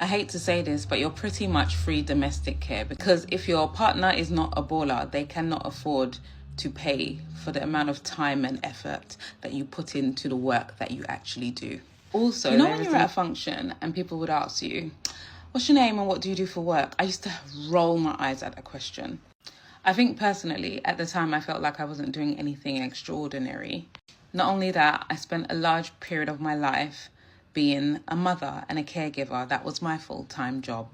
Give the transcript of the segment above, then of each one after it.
I hate to say this, but you're pretty much free domestic care, because if your partner is not a baller, they cannot afford to pay for the amount of time and effort that you put into the work that you actually do. Also, when you're at a function and people would ask you, what's your name and what do you do for work? I used to roll my eyes at that question. I think personally, at the time, I felt like I wasn't doing anything extraordinary. Not only that, I spent a large period of my life being a mother and a caregiver. That was my full-time job.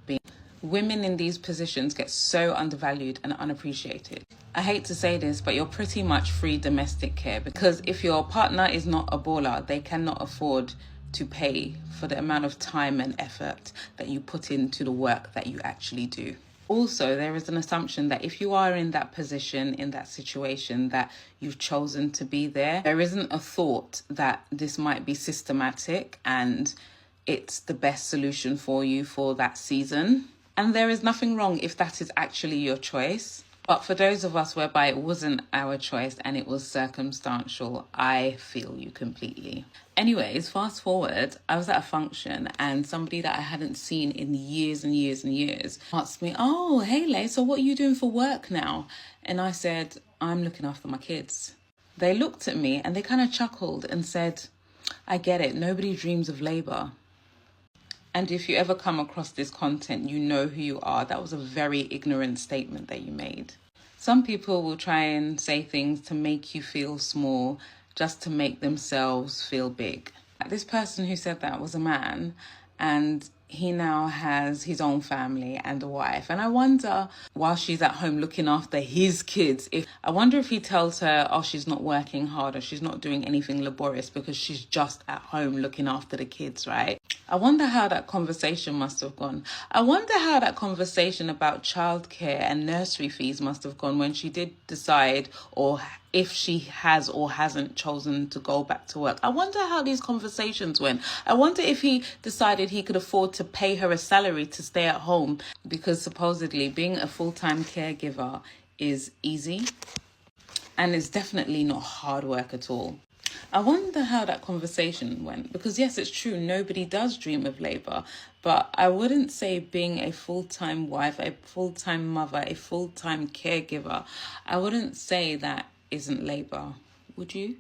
Women in these positions get so undervalued and unappreciated. I hate to say this, but you're pretty much free domestic care, because if your partner is not a baller, they cannot afford to pay for the amount of time and effort that you put into the work that you actually do. Also, there is an assumption that if you are in that position, in that situation, that you've chosen to be there, there isn't a thought that this might be systematic and it's the best solution for you for that season. And there is nothing wrong if that is actually your choice. But for those of us whereby it wasn't our choice and it was circumstantial, I feel you completely. Anyways, fast forward, I was at a function and somebody that I hadn't seen in years and years and years asked me, oh, hey, Lay, so what are you doing for work now? And I said, I'm looking after my kids. They looked at me and they kind of chuckled and said, I get it. Nobody dreams of labor. And if you ever come across this content, you know who you are. That was a very ignorant statement that you made. Some people will try and say things to make you feel small, just to make themselves feel big. This person who said that was a man, and he now has his own family and a wife. And I wonder, while she's at home looking after his kids, I wonder if he tells her, oh, she's not working hard or she's not doing anything laborious because she's just at home looking after the kids, right? I wonder how that conversation must have gone. I wonder how that conversation about childcare and nursery fees must have gone when she did decide, or if she has or hasn't chosen to go back to work. I wonder how these conversations went. I wonder if he decided he could afford to pay her a salary to stay at home, because supposedly being a full-time caregiver is easy and it's definitely not hard work at all. I wonder how that conversation went, because yes, it's true, nobody does dream of labor, but I wouldn't say being a full-time wife, a full-time mother, a full-time caregiver, I wouldn't say that isn't labor, would you?